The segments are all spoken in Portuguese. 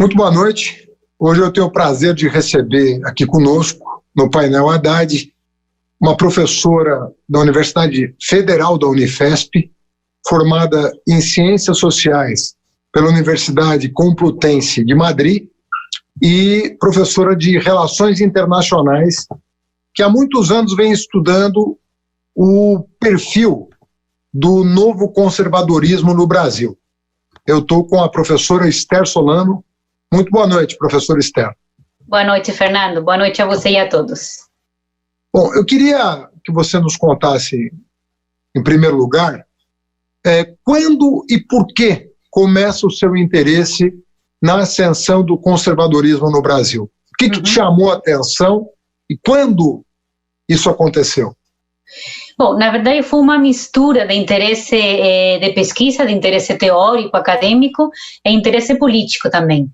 Muito boa noite. Hoje eu tenho o prazer de receber aqui conosco, no painel Haddad, uma professora da Universidade Federal da Unifesp, formada em Ciências Sociais pela Universidade Complutense de Madrid e professora de Relações Internacionais, que há muitos anos vem estudando o perfil do novo conservadorismo no Brasil. Eu estou com a professora Esther Solano. Muito boa noite, professora Esther. Boa noite, Fernando. Boa noite a você e a todos. Bom, eu queria que você nos contasse, em primeiro lugar, quando e por que começa o seu interesse na ascensão do conservadorismo no Brasil? O que te chamou a atenção e quando isso aconteceu? Bom, na verdade foi uma mistura de interesse de pesquisa, de interesse teórico, acadêmico e interesse político também.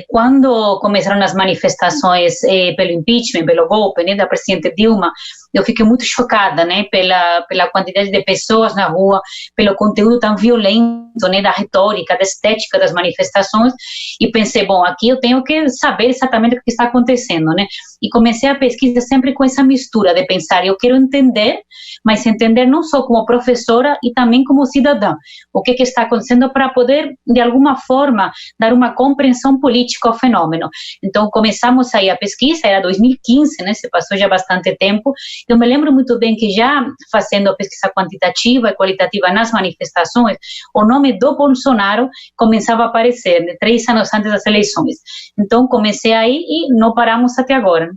Quando começaram as manifestações pelo impeachment, pelo golpe, né, da presidente Dilma, eu fiquei muito chocada, né, pela quantidade de pessoas na rua, pelo conteúdo tão violento, né, da retórica, da estética das manifestações, e pensei, bom, aqui eu tenho que saber exatamente o que está acontecendo, né, e comecei a pesquisa sempre com essa mistura de pensar, eu quero entender, mas entender não só como professora e também como cidadã, o que está acontecendo para poder, de alguma forma, dar uma compreensão política ao fenômeno. Então, começamos aí a pesquisa, era 2015, né, se passou já bastante tempo. Eu me lembro muito bem que já fazendo a pesquisa quantitativa e qualitativa nas manifestações, o nome do Bolsonaro começava a aparecer, né, 3 anos antes das eleições. Então, comecei aí e não paramos até agora.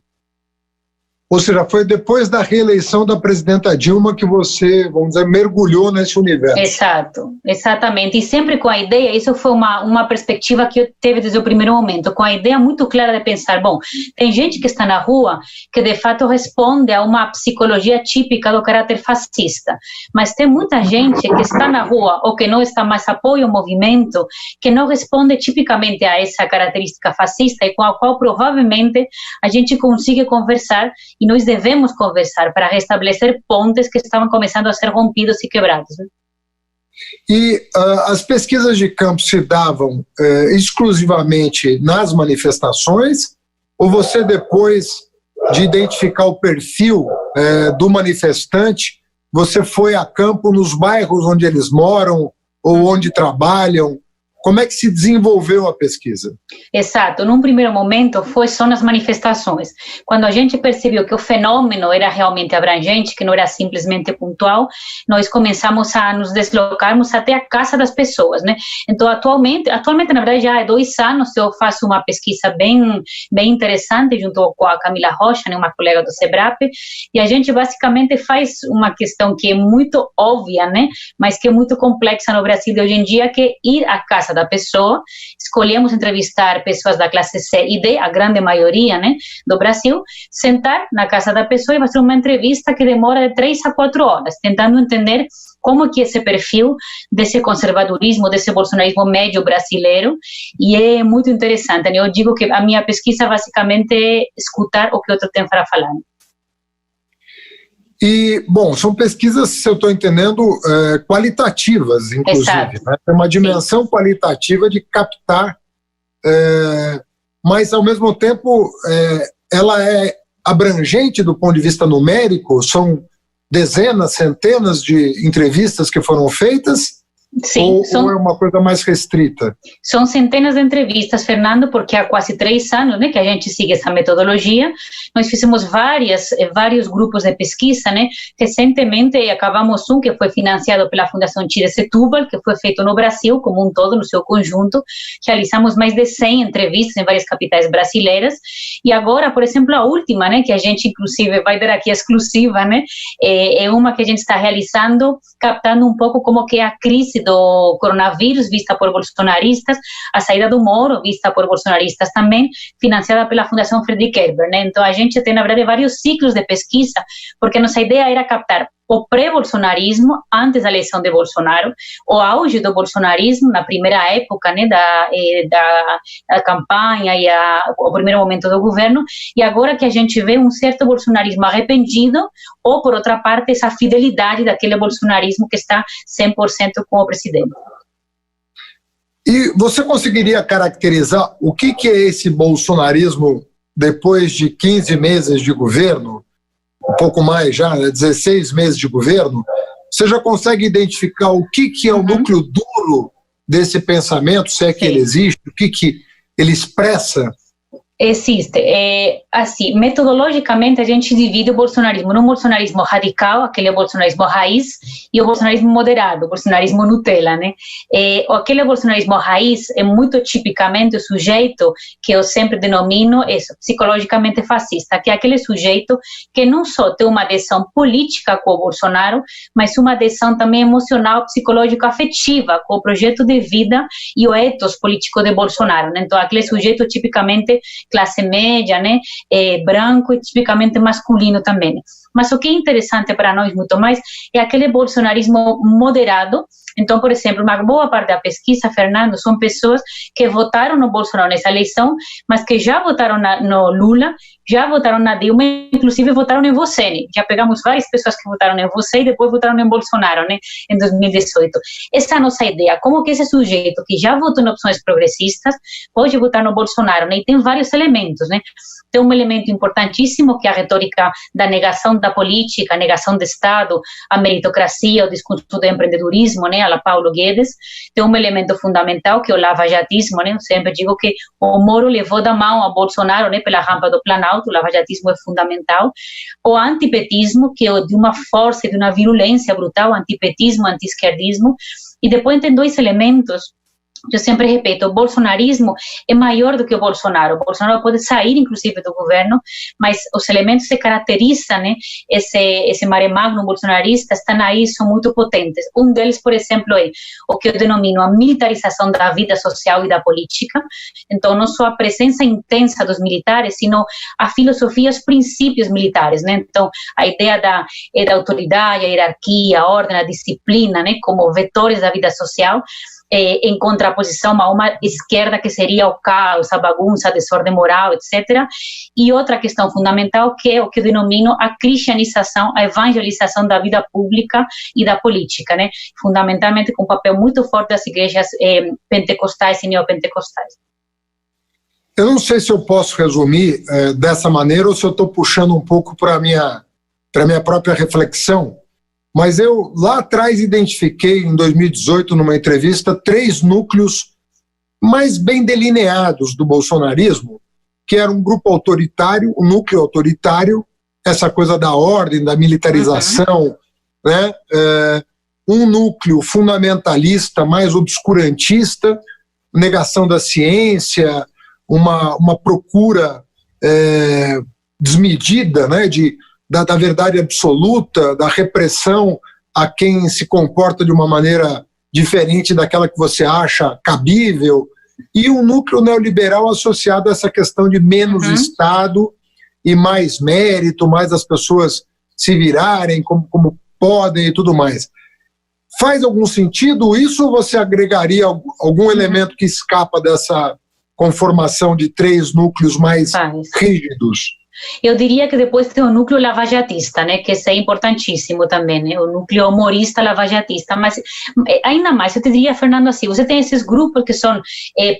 Ou seja, foi depois da reeleição da presidenta Dilma que você, vamos dizer, mergulhou nesse universo. Exato, exatamente. E sempre com a ideia, isso foi uma perspectiva que eu teve desde o primeiro momento, com a ideia muito clara de pensar, bom, tem gente que está na rua que de fato responde a uma psicologia típica do caráter fascista, mas tem muita gente que está na rua ou que não está mais apoia o movimento, que não responde tipicamente a essa característica fascista e com a qual provavelmente a gente consiga conversar. E nós devemos conversar para restabelecer pontes que estavam começando a ser rompidos e quebrados. Né? E as pesquisas de campo se davam exclusivamente nas manifestações, ou você, depois de identificar o perfil do manifestante, você foi a campo nos bairros onde eles moram ou onde trabalham? Como é que se desenvolveu a pesquisa? Exato, num primeiro momento foi só nas manifestações. Quando a gente percebeu que o fenômeno era realmente abrangente, que não era simplesmente pontual, nós começamos a nos deslocarmos até a casa das pessoas, né? Então, atualmente na verdade, já há 2 anos eu faço uma pesquisa bem interessante junto com a Camila Rocha, né, uma colega do SEBRAP, e a gente basicamente faz uma questão que é muito óbvia, né, mas que é muito complexa no Brasil de hoje em dia, que é ir à casa da pessoa. Escolhemos entrevistar pessoas da classe C e D, a grande maioria, né, do Brasil, sentar na casa da pessoa e fazer uma entrevista que demora de 3 a 4 horas, tentando entender como que esse perfil desse conservadorismo, desse bolsonarismo médio brasileiro, e é muito interessante, né? Eu digo que a minha pesquisa basicamente é escutar o que o outro tem para falar. E, bom, são pesquisas, se eu estou entendendo, qualitativas, inclusive. Né? Tem uma dimensão qualitativa de captar, mas, ao mesmo tempo, ela é abrangente do ponto de vista numérico, são dezenas, centenas de entrevistas que foram feitas. Sim, ou é uma coisa mais restrita? São centenas de entrevistas, Fernando, porque há quase 3 anos, né, que a gente sigue essa metodologia. Nós fizemos vários grupos de pesquisa, né? Recentemente acabamos que foi financiado pela Fundação Chile Setúbal, que foi feito no Brasil como um todo, no seu conjunto. Realizamos mais de 100 entrevistas em várias capitais brasileiras. E agora, por exemplo, a última, né, que a gente inclusive vai dar aqui exclusiva, né, é uma que a gente está realizando, captando um pouco como que é a crise do coronavírus vista por bolsonaristas, a saída do Moro vista por bolsonaristas também, financiada pela Fundação Friedrich Ebert, né? Então a gente tem, na verdade, vários ciclos de pesquisa, porque nossa ideia era captar o pré-bolsonarismo, antes da eleição de Bolsonaro, o auge do bolsonarismo na primeira época, né, da campanha e o primeiro momento do governo, e agora que a gente vê um certo bolsonarismo arrependido, ou, por outra parte, essa fidelidade daquele bolsonarismo que está 100% com o presidente. E você conseguiria caracterizar o que é esse bolsonarismo depois de 15 meses de governo, um pouco mais já, 16 meses de governo? Você já consegue identificar o que é o núcleo duro desse pensamento, se é que ele existe, o que ele expressa? Existe. Assim, metodologicamente a gente divide o bolsonarismo num bolsonarismo radical, aquele bolsonarismo raiz, e o bolsonarismo moderado, o bolsonarismo Nutella, né? Aquele bolsonarismo raiz é muito tipicamente o sujeito que eu sempre denomino psicologicamente fascista, que é aquele sujeito que não só tem uma adesão política com o Bolsonaro, mas uma adesão também emocional, psicológica, afetiva com o projeto de vida e o ethos político de Bolsonaro, né? Então, aquele sujeito tipicamente classe média, né, branco e tipicamente masculino também. Mas o que é interessante para nós muito mais é aquele bolsonarismo moderado. Então, por exemplo, uma boa parte da pesquisa, Fernando, são pessoas que votaram no Bolsonaro nessa eleição, mas que já votaram no Lula, já votaram na Dilma, inclusive votaram em você, né? Já pegamos várias pessoas que votaram em você e depois votaram em Bolsonaro, né, em 2018. Essa é a nossa ideia, como que esse sujeito que já votou em opções progressistas pode votar no Bolsonaro, né? E tem vários elementos, né? Tem um elemento importantíssimo que é a retórica da negação da política, a negação do Estado, a meritocracia, o discurso do empreendedorismo, né, a la Paulo Guedes. Tem um elemento fundamental que é o lavajatismo, né? Eu sempre digo que o Moro levou da mão a Bolsonaro, né, pela rampa do Planalto. O lavajatismo é fundamental. O antipetismo, que é de uma força e de uma virulência brutal, antipetismo, anti-esquerdismo. E depois tem dois elementos. Eu sempre repito, o bolsonarismo é maior do que o Bolsonaro. O Bolsonaro pode sair, inclusive, do governo, mas os elementos que caracterizam, né, esse mare magnum bolsonarista estão aí, são muito potentes. Um deles, por exemplo, é o que eu denomino a militarização da vida social e da política. Então, não só a presença intensa dos militares, sino a filosofia, os princípios militares, né? Então, a ideia da autoridade, a hierarquia, a ordem, a disciplina, né, como vetores da vida social, em contraposição a uma esquerda que seria o caos, a bagunça, a desordem moral, etc. E outra questão fundamental, que é o que eu denomino a cristianização, a evangelização da vida pública e da política, né? Fundamentalmente com um papel muito forte das igrejas pentecostais e neopentecostais. Eu não sei se eu posso resumir dessa maneira ou se eu estou puxando um pouco para a minha própria reflexão, mas eu lá atrás identifiquei, em 2018, numa entrevista, 3 núcleos mais bem delineados do bolsonarismo, que era um grupo autoritário, um núcleo autoritário, essa coisa da ordem, da militarização, né? Um núcleo fundamentalista, mais obscurantista, negação da ciência, uma procura desmedida, né, da verdade absoluta, da repressão a quem se comporta de uma maneira diferente daquela que você acha cabível, e um núcleo neoliberal associado a essa questão de menos Estado e mais mérito, mais as pessoas se virarem como podem e tudo mais. Faz algum sentido isso, ou você agregaria algum elemento que escapa dessa conformação de 3 núcleos mais rígidos? Eu diria que depois tem o núcleo lavajatista, né, que esse é importantíssimo também, né, o núcleo humorista lavajatista, mas ainda mais, eu te diria, Fernando, assim, você tem esses grupos que são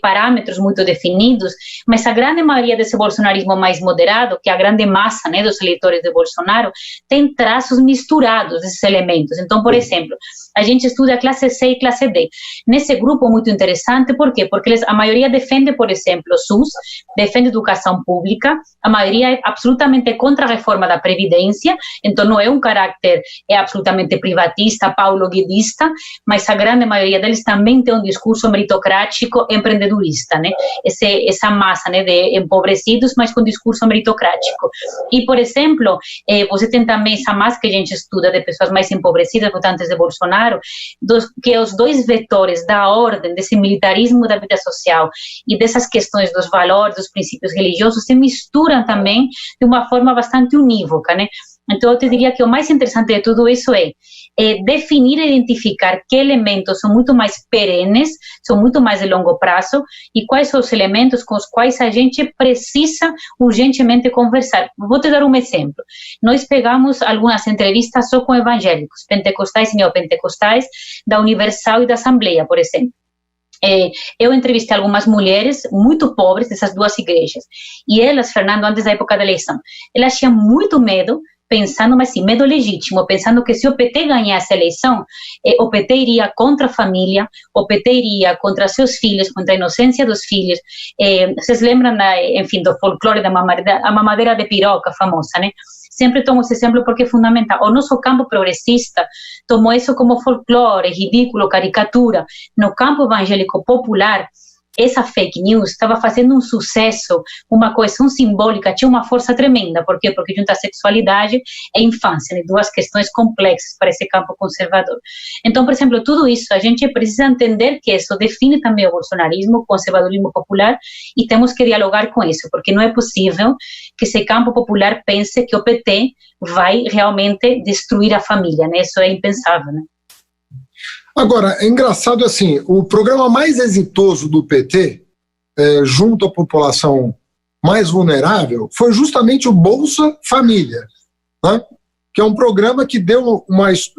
parâmetros muito definidos, mas a grande maioria desse bolsonarismo mais moderado, que é a grande massa, né, dos eleitores de Bolsonaro, tem traços misturados desses elementos. Então, por exemplo, a gente estuda a classe C e classe D. Nesse grupo, muito interessante, por quê? Porque a maioria defende, por exemplo, o SUS, defende educação pública, a maioria é absolutamente contra a reforma da Previdência, então não é um caráter absolutamente privatista, paulo-guedista, mas a grande maioria deles também tem um discurso meritocrático empreendedorista, né? Essa massa, né, de empobrecidos, mas com discurso meritocrático. E, por exemplo, você tem também essa massa que a gente estuda de pessoas mais empobrecidas, votantes de Bolsonaro, que os dois vetores da ordem, desse militarismo da vida social e dessas questões dos valores, dos princípios religiosos, se misturam também de uma forma bastante unívoca, né? Então, eu te diria que o mais interessante de tudo isso é definir e identificar que elementos são muito mais perenes, são muito mais de longo prazo, e quais são os elementos com os quais a gente precisa urgentemente conversar. Vou te dar um exemplo. Nós pegamos algumas entrevistas só com evangélicos, pentecostais e neopentecostais, da Universal e da Assembleia, por exemplo. Eu entrevistei algumas mulheres muito pobres dessas duas igrejas, e elas, Fernando, antes da época da eleição, elas tinham muito medo, pensando, mas sim, medo legítimo, pensando que se o PT ganhasse a eleição, o PT iria contra a família, o PT iria contra seus filhos, contra a inocência dos filhos. Vocês lembram, enfim, do folclore da mamadeira de piroca famosa, né? Sempre tomo esse exemplo porque é fundamental. O nosso campo progressista tomou isso como folclore, ridículo, caricatura. No campo evangélico popular, essa fake news estava fazendo um sucesso, uma coesão simbólica, tinha uma força tremenda. Por quê? Porque junta a sexualidade e a infância, né? Duas questões complexas para esse campo conservador. Então, por exemplo, tudo isso, a gente precisa entender que isso define também o bolsonarismo, o conservadorismo popular, e temos que dialogar com isso, porque não é possível que esse campo popular pense que o PT vai realmente destruir a família, né? Isso é impensável, né? Agora, é engraçado assim, o programa mais exitoso do PT, junto à população mais vulnerável, foi justamente o Bolsa Família, né? Que é um programa que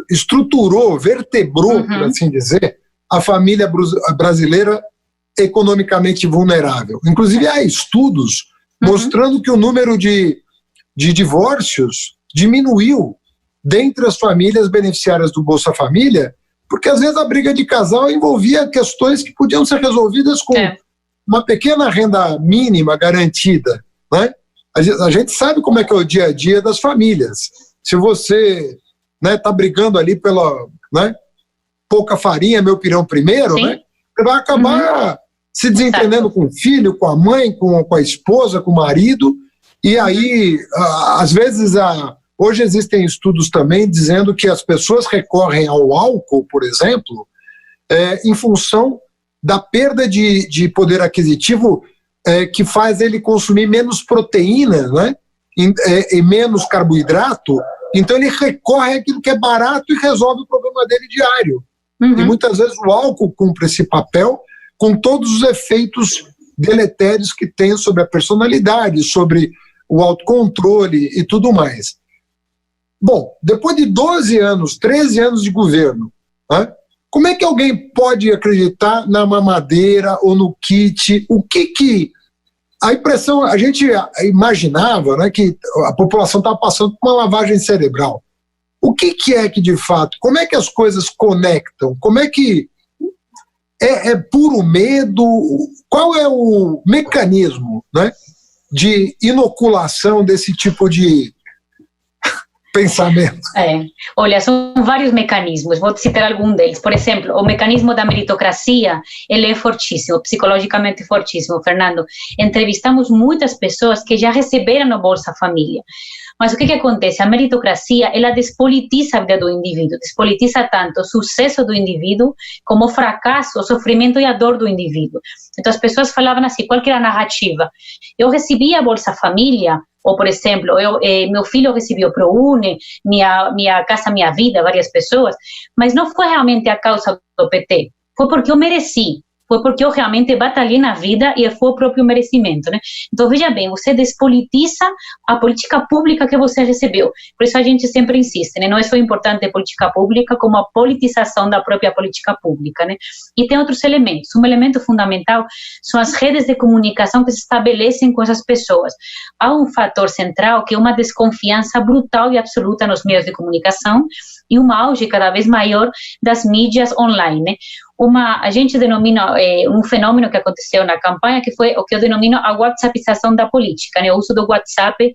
estruturou, vertebrou, por assim dizer, a família brasileira economicamente vulnerável. Inclusive, há estudos mostrando que o número de divórcios diminuiu dentre as famílias beneficiárias do Bolsa Família, porque às vezes a briga de casal envolvia questões que podiam ser resolvidas com uma pequena renda mínima garantida, né? A gente sabe como é que é o dia a dia das famílias. Se você tá brigando ali pela pouca farinha, meu pirão primeiro, né? Você vai acabar se desentendendo com o filho, com a mãe, com a esposa, com o marido, e aí, às vezes, hoje existem estudos também dizendo que as pessoas recorrem ao álcool, por exemplo, em função da perda de poder aquisitivo que faz ele consumir menos proteína, né? E menos carboidrato, então ele recorre àquilo que é barato e resolve o problema dele diário. E muitas vezes o álcool cumpre esse papel com todos os efeitos deletérios que tem sobre a personalidade, sobre o autocontrole e tudo mais. Bom, depois de 12 anos, 13 anos de governo, né, como é que alguém pode acreditar na mamadeira ou no kit? O que a impressão, a gente imaginava, né, que a população estava passando por uma lavagem cerebral. O que é que, de fato, como é que as coisas conectam? Como é que é puro medo? Qual é o mecanismo, né, de inoculação desse tipo de pensamento? Olha, são vários mecanismos, vou citar algum deles. Por exemplo, o mecanismo da meritocracia, ele é fortíssimo, psicologicamente fortíssimo, Fernando. Entrevistamos muitas pessoas que já receberam o Bolsa Família. Mas o que acontece? A meritocracia, ela despolitiza a vida do indivíduo, despolitiza tanto o sucesso do indivíduo como o fracasso, o sofrimento e a dor do indivíduo. Então as pessoas falavam assim, qual que era a narrativa? Eu recebi a Bolsa Família, ou por exemplo, meu filho recebeu o ProUni, minha casa, minha vida, várias pessoas, mas não foi realmente a causa do PT, foi porque eu mereci. Foi porque eu realmente batalhei na vida e foi o próprio merecimento, né? Então, veja bem, você despolitiza a política pública que você recebeu. Por isso a gente sempre insiste, né? Não é só importante a política pública, como a politização da própria política pública, né? E tem outros elementos. Um elemento fundamental são as redes de comunicação que se estabelecem com essas pessoas. Há um fator central que é uma desconfiança brutal e absoluta nos meios de comunicação e uma auge cada vez maior das mídias online, né? A gente denomina um fenômeno que aconteceu na campanha, que foi o que eu denomino a whatsappização da política, né? O uso do WhatsApp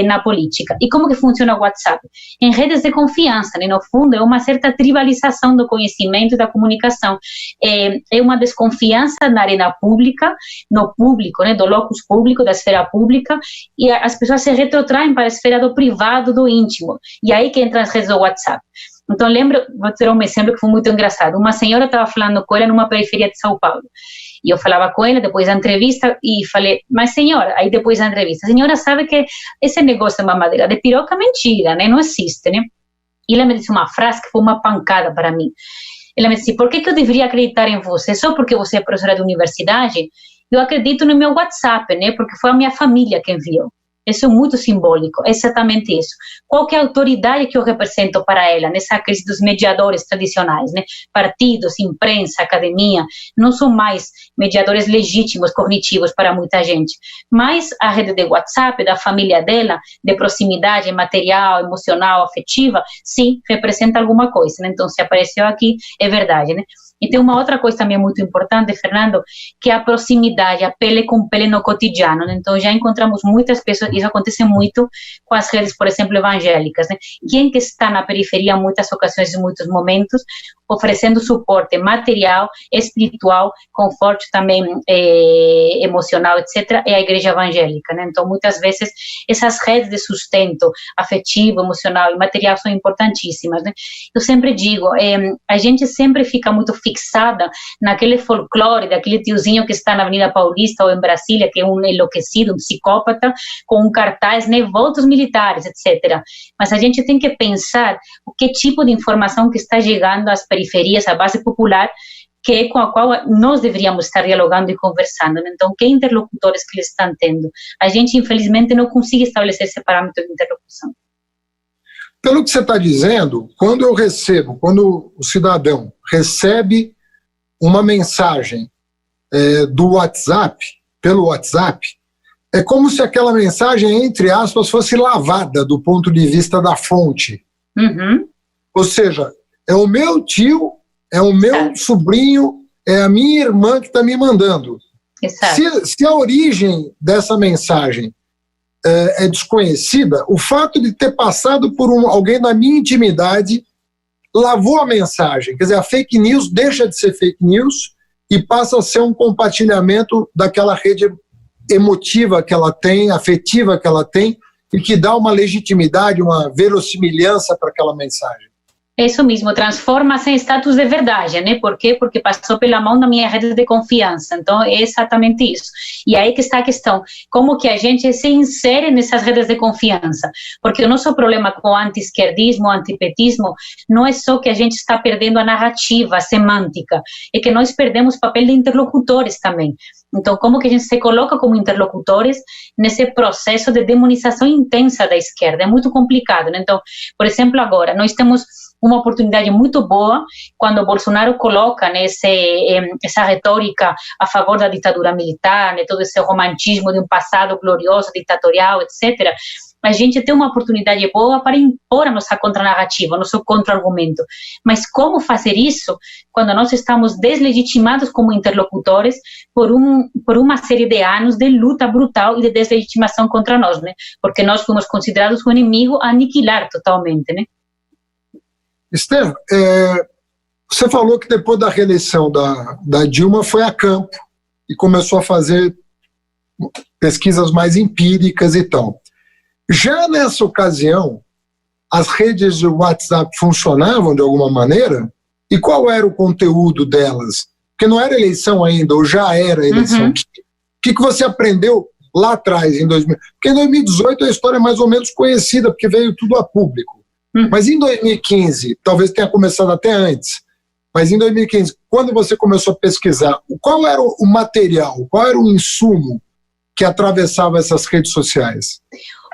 na política. E como que funciona o WhatsApp? Em redes de confiança, né? No fundo, é uma certa tribalização do conhecimento e da comunicação. É uma desconfiança na arena pública, no público, né? Do locus público, da esfera pública, e as pessoas se retrotraem para a esfera do privado, do íntimo. E aí que entram as redes do WhatsApp. Então, lembro, vou ter um exemplo que foi muito engraçado. Uma senhora estava falando com ela numa periferia de São Paulo. E eu falava com ela depois da entrevista e falei, mas senhora, aí depois da entrevista, a senhora sabe que esse negócio de mamadeira de piroca é mentira, né? Não existe, né? E ela me disse uma frase que foi uma pancada para mim. Ela me disse, por que eu deveria acreditar em você? Só porque você é professora de universidade? Eu acredito no meu WhatsApp, né? Porque foi a minha família que enviou. Isso é muito simbólico, é exatamente isso. Qual que é a autoridade que eu represento para ela, nessa crise dos mediadores tradicionais, né? Partidos, imprensa, academia, não são mais mediadores legítimos, cognitivos para muita gente, mas a rede de WhatsApp, da família dela, de proximidade material, emocional, afetiva, sim, representa alguma coisa, né? Então, se apareceu aqui, é verdade, né? E tem uma outra coisa também muito importante, Fernando, que é a proximidade, a pele com pele no cotidiano, né? Então, já encontramos muitas pessoas, isso acontece muito com as redes, por exemplo, evangélicas, né? Quem que está na periferia em muitas ocasiões, em muitos momentos, oferecendo suporte material, espiritual, conforto também emocional, etc., é a igreja evangélica, né? Então, muitas vezes, essas redes de sustento afetivo, emocional e material são importantíssimas, né? Eu sempre digo, a gente sempre fica muito fixada naquele folclore daquele tiozinho que está na Avenida Paulista ou em Brasília, que é um enlouquecido, um psicópata, com um cartaz, né, votos militares, etc. Mas a gente tem que pensar o que tipo de informação que está chegando às periferias, à base popular, que é com a qual nós deveríamos estar dialogando e conversando, né? Então, que interlocutores que eles estão tendo? A gente, infelizmente, não consegue estabelecer esse parâmetro de interlocução. Pelo que você está dizendo, quando o cidadão recebe uma mensagem do WhatsApp, pelo WhatsApp, é como se aquela mensagem, entre aspas, fosse lavada do ponto de vista da fonte. Uhum. Ou seja, é o meu tio, é o meu sobrinho, é a minha irmã que está me mandando. Se a origem dessa mensagem é desconhecida, o fato de ter passado por alguém da minha intimidade lavou a mensagem. Quer dizer, a fake news deixa de ser fake news e passa a ser um compartilhamento daquela rede emotiva que ela tem, afetiva que ela tem, e que dá uma legitimidade, uma verossimilhança para aquela mensagem. Isso mesmo, transforma-se em status de verdade, né? Por quê? Porque passou pela mão da minha rede de confiança. Então, é exatamente isso. E aí que está a questão, como que a gente se insere nessas redes de confiança? Porque o nosso problema com o anti-esquerdismo, o antipetismo, não é só que a gente está perdendo a narrativa, a semântica, é que nós perdemos o papel de interlocutores também. Então, como que a gente se coloca como interlocutores nesse processo de demonização intensa da esquerda? É muito complicado, né? Então, por exemplo, agora, nós temos uma oportunidade muito boa quando Bolsonaro coloca, né, essa retórica a favor da ditadura militar, né, todo esse romantismo de um passado glorioso, ditatorial, etc. A gente tem uma oportunidade boa para impor a nossa contranarrativa, o nosso contra-argumento. Mas como fazer isso quando nós estamos deslegitimados como interlocutores por uma série de anos de luta brutal e de deslegitimação contra nós, né? Porque nós fomos considerados um inimigo a aniquilar totalmente, né? Esther, você falou que depois da reeleição da Dilma foi a campo e começou a fazer pesquisas mais empíricas e tal. Já nessa ocasião, as redes de WhatsApp funcionavam de alguma maneira? E qual era o conteúdo delas? Porque não era eleição ainda, ou já era eleição. Uhum. O que você aprendeu lá atrás, em 2000? Porque em 2018 a história é mais ou menos conhecida, porque veio tudo a público. Mas em 2015, talvez tenha começado até antes, mas em 2015, quando você começou a pesquisar, qual era o material, qual era o insumo que atravessava essas redes sociais?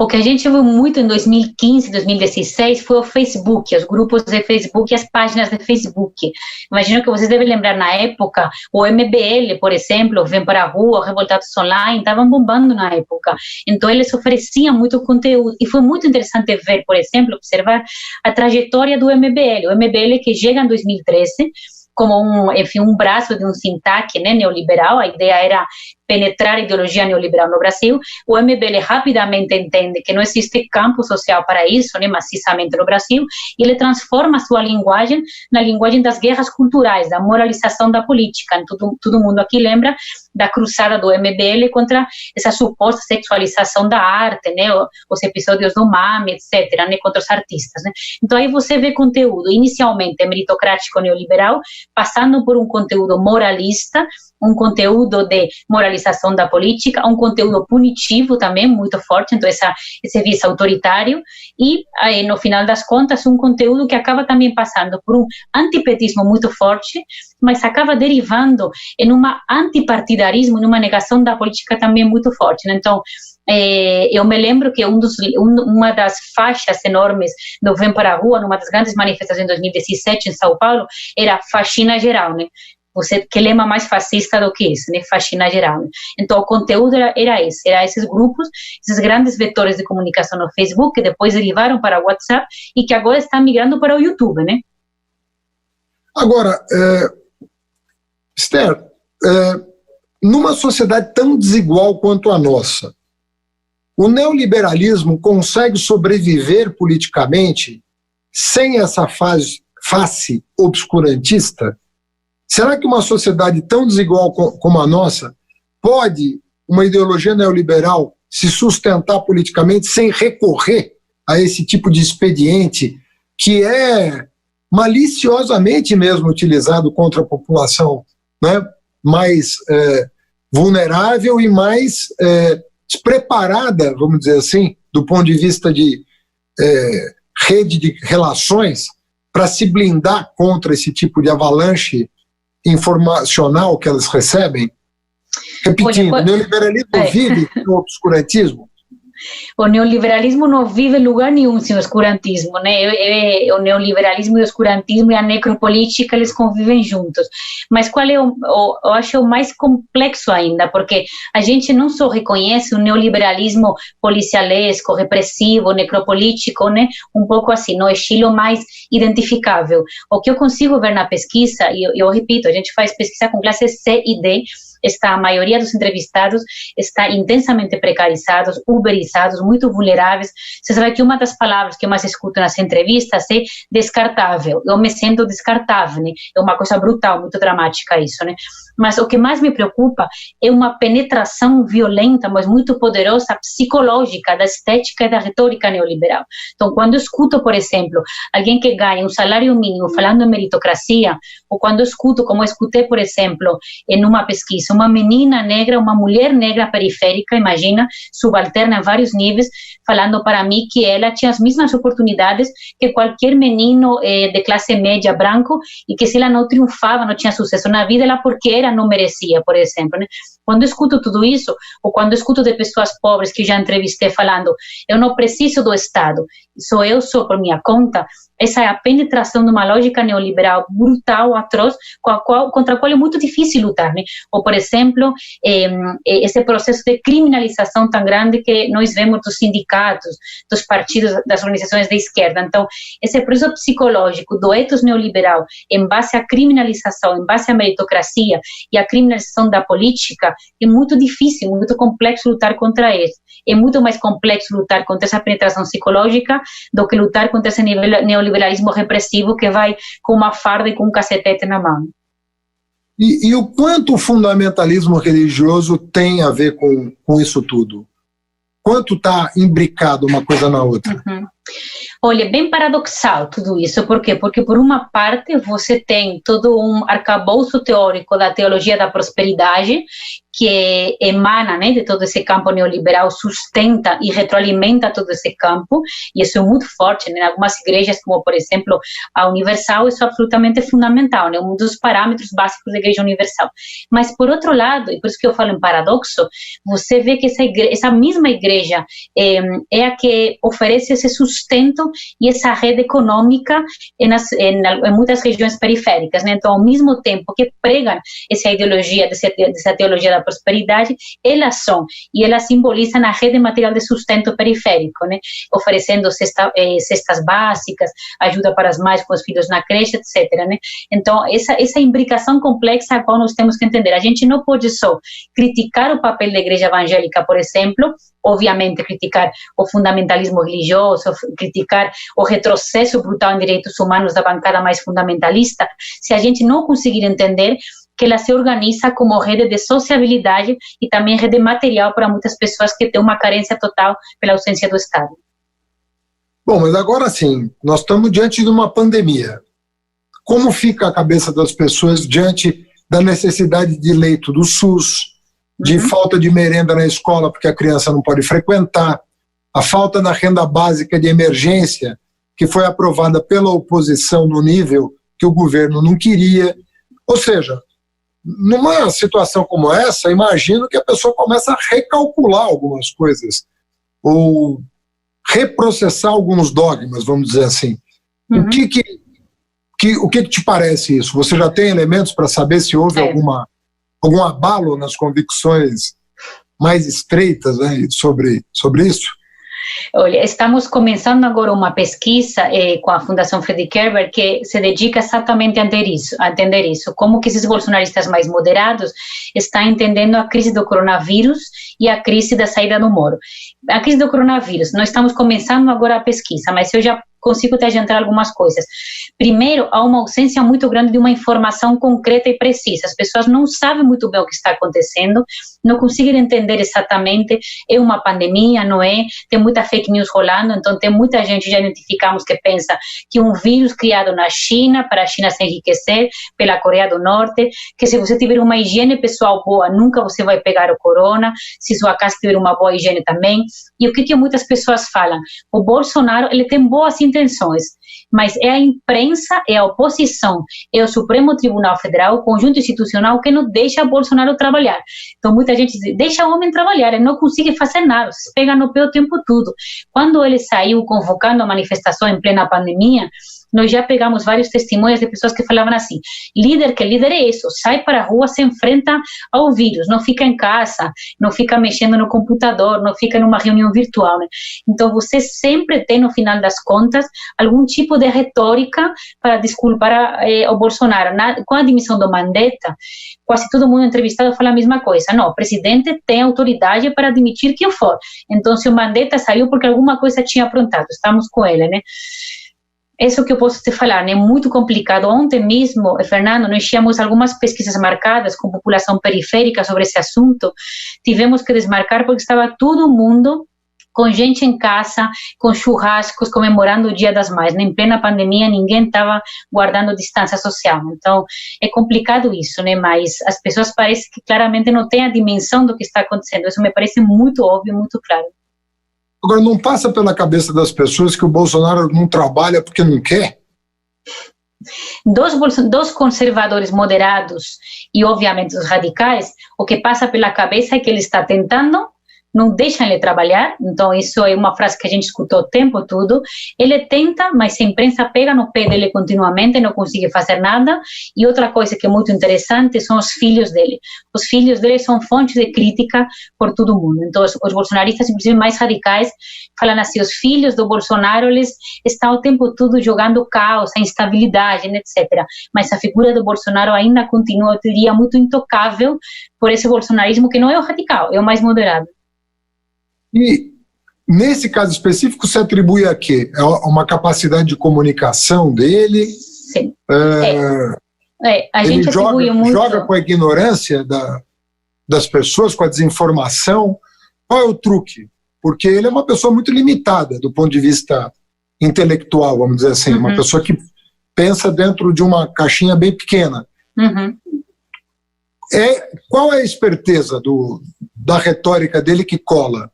O que a gente viu muito em 2015, 2016 foi o Facebook, os grupos de Facebook e as páginas de Facebook. Imagino que vocês devem lembrar, na época, o MBL, por exemplo, Vem para a Rua, Revoltados Online, estavam bombando na época. Então, eles ofereciam muito conteúdo. E foi muito interessante ver, por exemplo, observar a trajetória do MBL. O MBL que chega em 2013 como um braço de um think tank, né, neoliberal. A ideia era penetrar a ideologia neoliberal no Brasil. O MBL rapidamente entende que não existe campo social para isso, né, maciçamente no Brasil, e ele transforma a sua linguagem na linguagem das guerras culturais, da moralização da política. Todo mundo aqui lembra da cruzada do MBL contra essa suposta sexualização da arte, né, os episódios do MAME, etc., né, contra os artistas, né. Então aí você vê conteúdo inicialmente meritocrático neoliberal, passando por um conteúdo moralista, um conteúdo de moralização da política, um conteúdo punitivo também muito forte, então esse viés autoritário, e aí, no final das contas, um conteúdo que acaba também passando por um antipetismo muito forte, mas acaba derivando em um antipartidarismo, em uma negação da política também muito forte, né? Então, eu me lembro que uma das faixas enormes do Vem para a Rua, numa das grandes manifestações de 2017 em São Paulo, era faxina geral, né? Você, que lema mais fascista do que isso, né? Faxina geral. Né? Então, o conteúdo era esses grupos, esses grandes vetores de comunicação no Facebook, que depois derivaram para o WhatsApp e que agora estão migrando para o YouTube, né? Agora, Esther, numa sociedade tão desigual quanto a nossa, o neoliberalismo consegue sobreviver politicamente sem essa face obscurantista? Será que uma sociedade tão desigual como a nossa pode, uma ideologia neoliberal, se sustentar politicamente sem recorrer a esse tipo de expediente que é maliciosamente mesmo utilizado contra a população, né, mais vulnerável e mais despreparada, vamos dizer assim, do ponto de vista de rede de relações, para se blindar contra esse tipo de avalanche informacional que elas recebem? Repetindo, o neoliberalismo vive no obscurantismo? O neoliberalismo não vive em lugar nenhum sem o oscurantismo, né? O neoliberalismo e o oscurantismo e a necropolítica, eles convivem juntos. Mas qual é eu acho o mais complexo ainda, porque a gente não só reconhece o neoliberalismo policialesco, repressivo, necropolítico, né? Um pouco assim, no estilo mais identificável. O que eu consigo ver na pesquisa, e eu repito, a gente faz pesquisa com classes C e D, a maioria dos entrevistados está intensamente precarizados, uberizados, muito vulneráveis. Você sabe que uma das palavras que eu mais escuto nas entrevistas é descartável. Eu me sinto descartável, né? É uma coisa brutal, muito dramática isso, né? Mas o que mais me preocupa é uma penetração violenta, mas muito poderosa, psicológica, da estética e da retórica neoliberal. Então, quando eu escuto, por exemplo, alguém que ganha um salário mínimo falando em meritocracia, ou quando eu escuto, como eu escutei, por exemplo, em uma pesquisa, uma menina negra, uma mulher negra periférica, imagina, subalterna em vários níveis, falando para mim que ela tinha as mesmas oportunidades que qualquer menino de classe média branco e que se ela não triunfava, não tinha sucesso na vida, ela porque ela não merecia, por exemplo, né? Quando eu escuto tudo isso, ou quando eu escuto de pessoas pobres que já entrevistei falando, eu não preciso do Estado, eu sou por minha conta, essa é a penetração de uma lógica neoliberal brutal, atroz, contra a qual é muito difícil lutar, né? Ou, por exemplo, esse processo de criminalização tão grande que nós vemos dos sindicatos, dos partidos, das organizações de esquerda. Então, esse processo psicológico do ethos neoliberal em base à criminalização, em base à meritocracia e à criminalização da política, é muito difícil, muito complexo lutar contra isso. É muito mais complexo lutar contra essa penetração psicológica do que lutar contra esse neoliberalismo repressivo que vai com uma farda e com um cacetete na mão. E o quanto o fundamentalismo religioso tem a ver com isso tudo? Quanto está imbricado uma coisa na outra? Uhum. Olha, é bem paradoxal tudo isso. Por quê? Porque, por uma parte, você tem todo um arcabouço teórico da teologia da prosperidade, que emana, né, de todo esse campo neoliberal, sustenta e retroalimenta todo esse campo, e isso é muito forte, né? Em algumas igrejas, como, por exemplo, a Universal, isso é absolutamente fundamental, né? Um dos parâmetros básicos da Igreja Universal. Mas, por outro lado, e por isso que eu falo em paradoxo, você vê que essa mesma igreja é a que oferece esse sustento e essa rede econômica em muitas regiões periféricas, né? Então, ao mesmo tempo que pregam essa ideologia, dessa teologia da prosperidade, elas são, e elas simbolizam a rede material de sustento periférico, né? Oferecendo cestas básicas, ajuda para as mães com os filhos na creche, etc., né? Então, essa imbricação complexa a qual nós temos que entender. A gente não pode só criticar o papel da igreja evangélica, por exemplo, obviamente criticar o fundamentalismo religioso, criticar o retrocesso brutal em direitos humanos da bancada mais fundamentalista, se a gente não conseguir entender que ela se organiza como rede de sociabilidade e também rede material para muitas pessoas que têm uma carência total pela ausência do Estado. Bom, mas agora sim, nós estamos diante de uma pandemia. Como fica a cabeça das pessoas diante da necessidade de leito do SUS, de falta de merenda na escola porque a criança não pode frequentar, a falta da renda básica de emergência, que foi aprovada pela oposição no nível que o governo não queria? Ou seja, numa situação como essa, imagino que a pessoa começa a recalcular algumas coisas, ou reprocessar alguns dogmas, vamos dizer assim. O que te parece isso? Você já tem elementos para saber se houve algum abalo nas convicções mais estreitas, né, sobre isso? Olha, estamos começando agora uma pesquisa com a Fundação Frederic Kerber que se dedica exatamente a entender isso, como que esses bolsonaristas mais moderados estão entendendo a crise do coronavírus e a crise da saída do Moro. A crise do coronavírus, nós estamos começando agora a pesquisa, mas eu já consigo te adiantar algumas coisas. Primeiro, há uma ausência muito grande de uma informação concreta e precisa. As pessoas não sabem muito bem o que está acontecendo, não conseguem entender exatamente, é uma pandemia, não é? Tem muita fake news rolando, então tem muita gente, já identificamos, que pensa que um vírus criado na China, para a China se enriquecer, pela Coreia do Norte, que se você tiver uma higiene pessoal boa, nunca você vai pegar o corona, se sua casa tiver uma boa higiene também. E o que muitas pessoas falam? O Bolsonaro, ele tem boas intenções, mas é a imprensa, é a oposição, é o Supremo Tribunal Federal, o conjunto institucional que não deixa Bolsonaro trabalhar. Então muita gente diz, deixa o homem trabalhar, ele não consegue fazer nada, se pega no pé o tempo todo. Quando ele saiu convocando a manifestação em plena pandemia, nós já pegamos vários testemunhos de pessoas que falavam assim, líder é isso, sai para a rua, se enfrenta ao vírus, não fica em casa, não fica mexendo no computador, não fica numa reunião virtual, né? Então você sempre tem, no final das contas, algum tipo de retórica para desculpar o Bolsonaro. Com a admissão do Mandetta, quase todo mundo entrevistado fala a mesma coisa, não, o presidente tem autoridade para admitir que for, então se o Mandetta saiu porque alguma coisa tinha aprontado, estamos com ele, né? Isso que eu posso te falar, né? Muito complicado. Ontem mesmo, Fernando, nós tínhamos algumas pesquisas marcadas com população periférica sobre esse assunto. Tivemos que desmarcar porque estava todo mundo com gente em casa, com churrascos, comemorando o Dia das Mães. Em plena pandemia, ninguém estava guardando distância social. Então, é complicado isso, né? Mas as pessoas parecem que claramente não têm a dimensão do que está acontecendo. Isso me parece muito óbvio, muito claro. Agora, não passa pela cabeça das pessoas que o Bolsonaro não trabalha porque não quer? Dos conservadores moderados e, obviamente, os radicais, o que passa pela cabeça é que ele está tentando, não deixam ele trabalhar, então isso é uma frase que a gente escutou o tempo todo, ele tenta, mas a imprensa pega no pé dele continuamente, não consegue fazer nada, e outra coisa que é muito interessante são os filhos dele são fontes de crítica por todo mundo, então os bolsonaristas, inclusive mais radicais, falam assim, os filhos do Bolsonaro, eles estão o tempo todo jogando caos, a instabilidade, etc., mas a figura do Bolsonaro ainda continua, eu diria, muito intocável por esse bolsonarismo que não é o radical, é o mais moderado. E, nesse caso específico, se atribui a quê? É uma capacidade de comunicação dele? Sim. A gente atribui muito... joga com a ignorância das pessoas, com a desinformação. Qual é o truque? Porque ele é uma pessoa muito limitada do ponto de vista intelectual, vamos dizer assim, uma pessoa que pensa dentro de uma caixinha bem pequena. Qual é a esperteza da retórica dele que cola?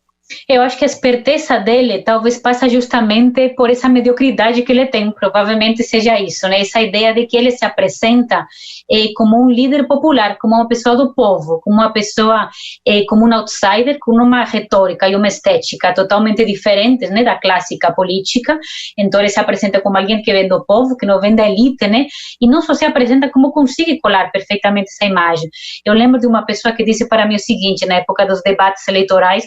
Eu acho que a esperteza dele talvez passa justamente por essa mediocridade que ele tem, provavelmente seja isso, né? Essa ideia de que ele se apresenta como um líder popular, como uma pessoa do povo, como uma pessoa, como um outsider, com uma retórica e uma estética totalmente diferentes, né, da clássica política. Então ele se apresenta como alguém que vem do povo, que não vem da elite, né? E não só se apresenta, como consegue colar perfeitamente essa imagem. Eu lembro de uma pessoa que disse para mim o seguinte, na época dos debates eleitorais,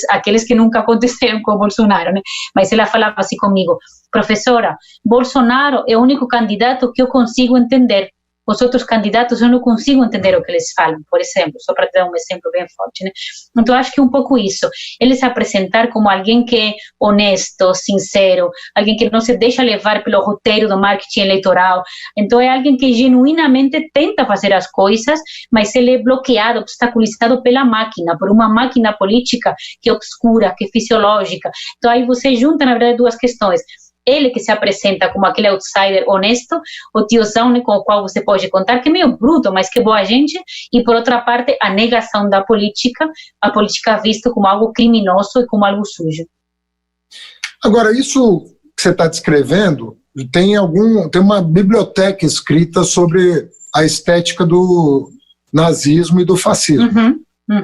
aqueles que nunca aconteceram com o Bolsonaro, né? Mas ela falava assim comigo, professora, Bolsonaro é o único candidato que eu consigo entender, os outros candidatos eu não consigo entender o que eles falam, por exemplo, só para dar um exemplo bem forte, né? Então acho que um pouco isso, ele se apresentar como alguém que é honesto, sincero, alguém que não se deixa levar pelo roteiro do marketing eleitoral, então é alguém que genuinamente tenta fazer as coisas, mas ele é bloqueado, obstaculizado pela máquina, por uma máquina política que é obscura, que é fisiológica. Então aí você junta, na verdade, duas questões. Ele que se apresenta como aquele outsider honesto, o tiozão, né, com o qual você pode contar, que é meio bruto, mas que é boa gente, e por outra parte, a negação da política, a política vista como algo criminoso e como algo sujo. Agora, isso que você está descrevendo, tem uma biblioteca escrita sobre a estética do nazismo e do fascismo.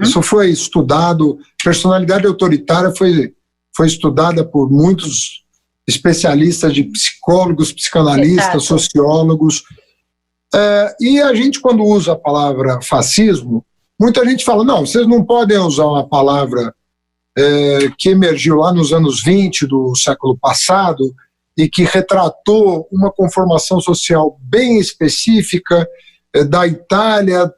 Isso foi estudado, personalidade autoritária foi estudada por muitos especialistas de psicólogos, psicanalistas, sociólogos. E a gente, quando usa a palavra fascismo, muita gente fala, não, vocês não podem usar uma palavra que emergiu lá nos anos 20 do século passado e que retratou uma conformação social bem específica da Itália,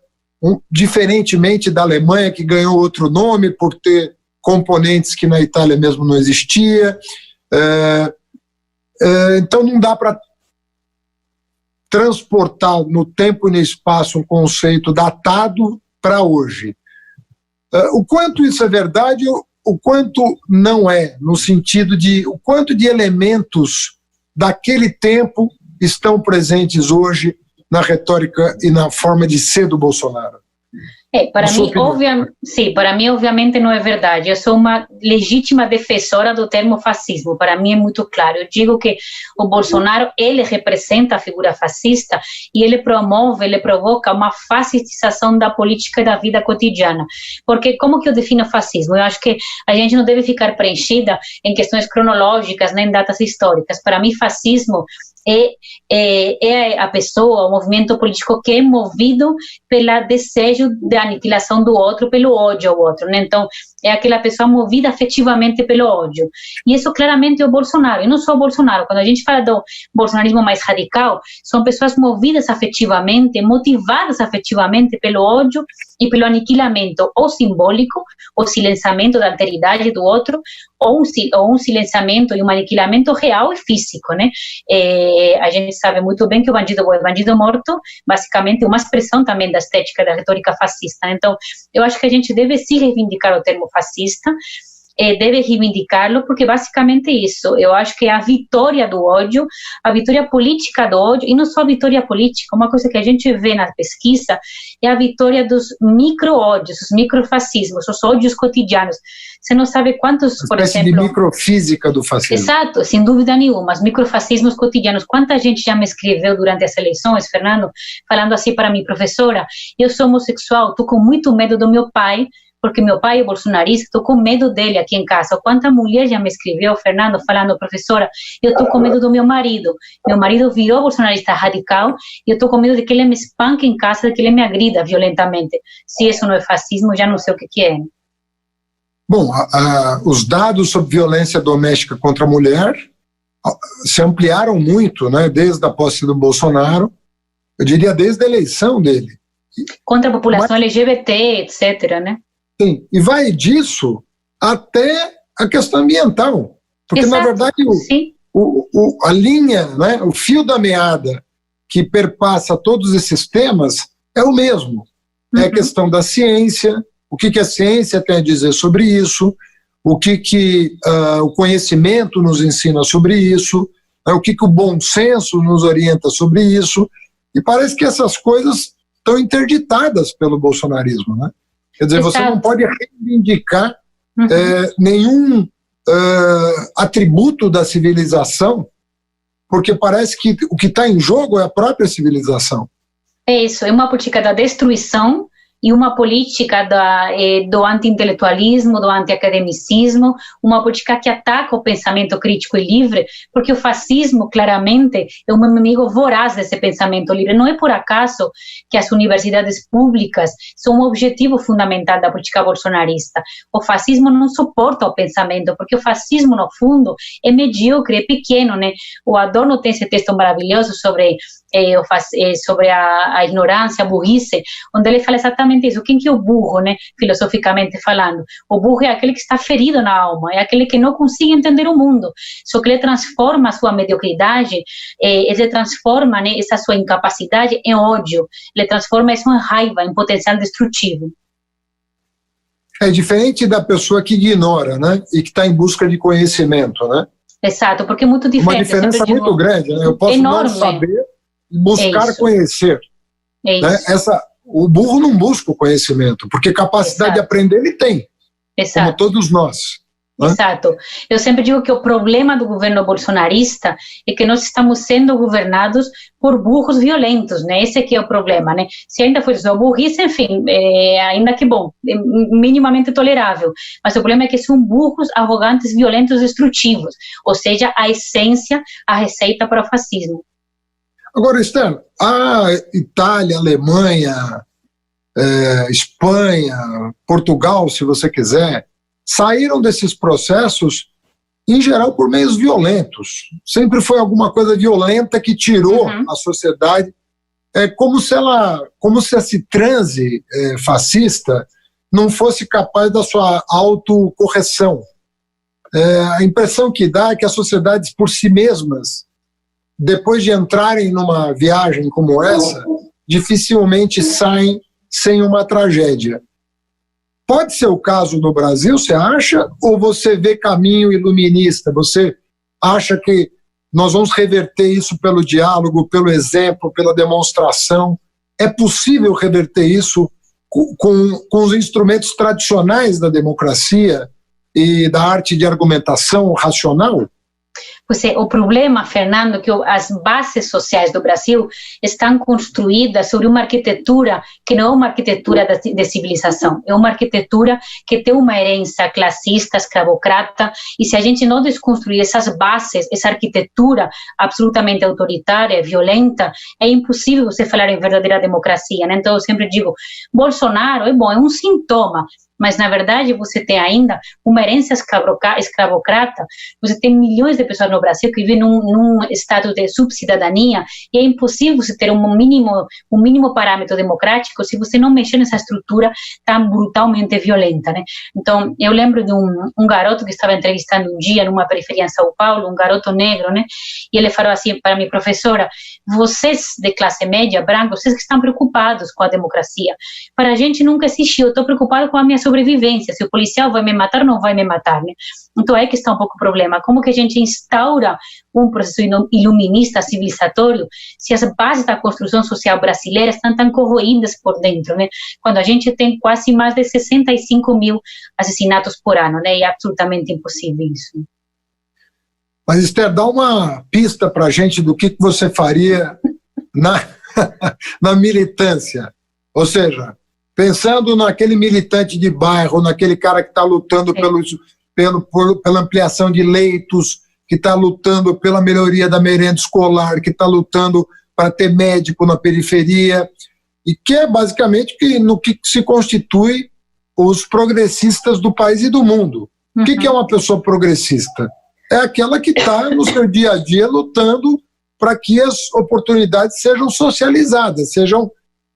diferentemente da Alemanha, que ganhou outro nome por ter componentes que na Itália mesmo não existia. Então não dá para transportar no tempo e no espaço um conceito datado para hoje. O quanto isso é verdade, o quanto não é, no sentido de o quanto de elementos daquele tempo estão presentes hoje na retórica e na forma de ser do Bolsonaro. Para mim, obviamente, não é verdade. Eu sou uma legítima defensora do termo fascismo. Para mim é muito claro. Eu digo que o Bolsonaro, ele representa a figura fascista e ele promove, ele provoca uma fascistização da política e da vida cotidiana. Porque como que eu defino fascismo? Eu acho que a gente não deve ficar preenchida em questões cronológicas, nem datas históricas. Para mim, fascismo é a pessoa, o movimento político que é movido pelo desejo de aniquilação do outro, pelo ódio ao outro, né? Então, é aquela pessoa movida afetivamente pelo ódio. E isso claramente é o Bolsonaro. E não só o Bolsonaro. Quando a gente fala do bolsonarismo mais radical, são pessoas movidas afetivamente, motivadas afetivamente pelo ódio e pelo aniquilamento ou simbólico, o silenciamento da alteridade do outro, ou um silenciamento e um aniquilamento real e físico, né? A gente sabe muito bem que o bandido morto, basicamente, é uma expressão também da estética da retórica fascista. Então, eu acho que a gente deve se reivindicar o termo fascista, deve reivindicá-lo, porque basicamente isso, eu acho que é a vitória do ódio, a vitória política do ódio, e não só a vitória política, uma coisa que a gente vê na pesquisa é a vitória dos micro-ódios, os microfascismos, os ódios cotidianos. Você não sabe quantos, por exemplo... de microfísica do fascismo. Exato, sem dúvida nenhuma, os microfascismos cotidianos. Quanta gente já me escreveu durante as eleições, Fernando, falando assim para mim, professora, eu sou homossexual, estou com muito medo do meu pai, porque meu pai é bolsonarista, estou com medo dele aqui em casa. Quanta mulher já me escreveu, Fernando, falando, professora, eu estou com medo do meu marido virou bolsonarista radical, e eu estou com medo de que ele me espanque em casa, de que ele me agrida violentamente. Se isso não é fascismo, já não sei o que é. Bom, os dados sobre violência doméstica contra a mulher se ampliaram muito, né, desde a posse do Bolsonaro, eu diria desde a eleição dele. Contra a população LGBT, etc., né? Sim, e vai disso até a questão ambiental, porque na verdade a linha, né, o fio da meada que perpassa todos esses temas é o mesmo, é a questão da ciência, o que a ciência tem a dizer sobre isso, o que o conhecimento nos ensina sobre isso, o que o bom senso nos orienta sobre isso, e parece que essas coisas estão interditadas pelo bolsonarismo, né? Quer dizer, você não pode reivindicar nenhum atributo da civilização, porque parece que o que está em jogo é a própria civilização. É isso, é uma política da destruição e uma política do anti-intelectualismo, do anti-academicismo, uma política que ataca o pensamento crítico e livre, porque o fascismo, claramente, é um inimigo voraz desse pensamento livre. Não é por acaso que as universidades públicas são um objetivo fundamental da política bolsonarista. O fascismo não suporta o pensamento, porque o fascismo, no fundo, é medíocre, é pequeno, né? O Adorno tem esse texto maravilhoso sobre a ignorância, a burrice, onde ele fala exatamente isso. Quem que é o burro, né, filosoficamente falando? O burro é aquele que está ferido na alma, é aquele que não consegue entender o mundo, só que ele transforma a sua mediocridade, ele transforma, né, essa sua incapacidade em ódio, ele transforma isso em raiva, em potencial destrutivo. É diferente da pessoa que ignora, né, e que está em busca de conhecimento, né? Exato, porque é muito diferente. Uma diferença muito grande, né? Eu posso enorme. Não saber e buscar conhecer. É né? O burro não busca o conhecimento, porque capacidade de aprender ele tem, como todos nós. Exato. Eu sempre digo que o problema do governo bolsonarista é que nós estamos sendo governados por burros violentos, né? Esse aqui é o problema, né? Se ainda for só burrice, enfim, ainda que bom, minimamente tolerável. Mas o problema é que são burros, arrogantes, violentos, destrutivos. Ou seja, a essência, a receita para o fascismo. Agora, Esther, a Itália, Alemanha, Espanha, Portugal, se você quiser, saíram desses processos, em geral, por meios violentos. Sempre foi alguma coisa violenta que tirou a sociedade. É como se esse transe fascista não fosse capaz da sua autocorreção. A impressão que dá é que as sociedades por si mesmas, depois de entrarem numa viagem como essa, dificilmente saem sem uma tragédia. Pode ser o caso no Brasil, você acha? Ou você vê caminho iluminista? Você acha que nós vamos reverter isso pelo diálogo, pelo exemplo, pela demonstração? É possível reverter isso com os instrumentos tradicionais da democracia e da arte de argumentação racional? O problema, Fernando, é que as bases sociais do Brasil estão construídas sobre uma arquitetura que não é uma arquitetura de civilização, é uma arquitetura que tem uma herência classista, escravocrata, e se a gente não desconstruir essas bases, essa arquitetura absolutamente autoritária, violenta, é impossível você falar em verdadeira democracia, né? Então eu sempre digo, Bolsonaro é bom, é um sintoma, mas na verdade você tem ainda uma herência escravocrata, você tem milhões de pessoas no Brasil que vivem num estado de subcidadania, e é impossível você ter um mínimo parâmetro democrático se você não mexer nessa estrutura tão brutalmente violenta, né? Então, eu lembro de um garoto que estava entrevistando um dia numa periferia em São Paulo, um garoto negro, né? E ele falou assim para mim, professora, vocês de classe média, brancos, vocês que estão preocupados com a democracia, para a gente nunca existiu, eu estou preocupado com a minha sobrevivência, se o policial vai me matar ou não vai me matar, né? Então é que está um pouco o problema, como que a gente instaura um processo iluminista, civilizatório, se as bases da construção social brasileira estão tão corroídas por dentro, né? Quando a gente tem quase mais de 65 mil assassinatos por ano, né? E é absolutamente impossível isso. Mas, Esther, dá uma pista para a gente do que você faria na militância, ou seja, pensando naquele militante de bairro, naquele cara que está lutando pela ampliação de leitos, que está lutando pela melhoria da merenda escolar, que está lutando para ter médico na periferia, e que é basicamente no que se constitui os progressistas do país e do mundo. O que é uma pessoa progressista? É aquela que está no seu dia a dia lutando para que as oportunidades sejam socializadas, sejam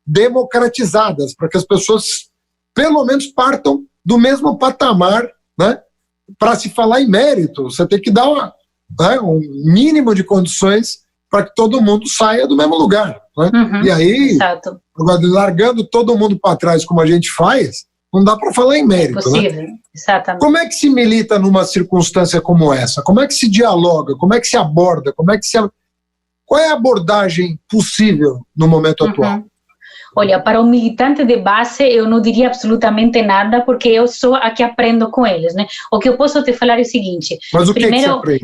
democratizadas, para que as pessoas pelo menos partam do mesmo patamar, né? Para se falar em mérito, você tem que dar um mínimo de condições para que todo mundo saia do mesmo lugar, né? E aí, largando todo mundo para trás como a gente faz, não dá para falar em mérito. É possível, né? Exatamente. Como é que se milita numa circunstância como essa? Como é que se dialoga? Como é que se aborda? Qual é a abordagem possível no momento atual? Olha, para um militante de base, eu não diria absolutamente nada, porque eu sou a que aprendo com eles, né? O que eu posso te falar é o seguinte... Mas o primeiro, que você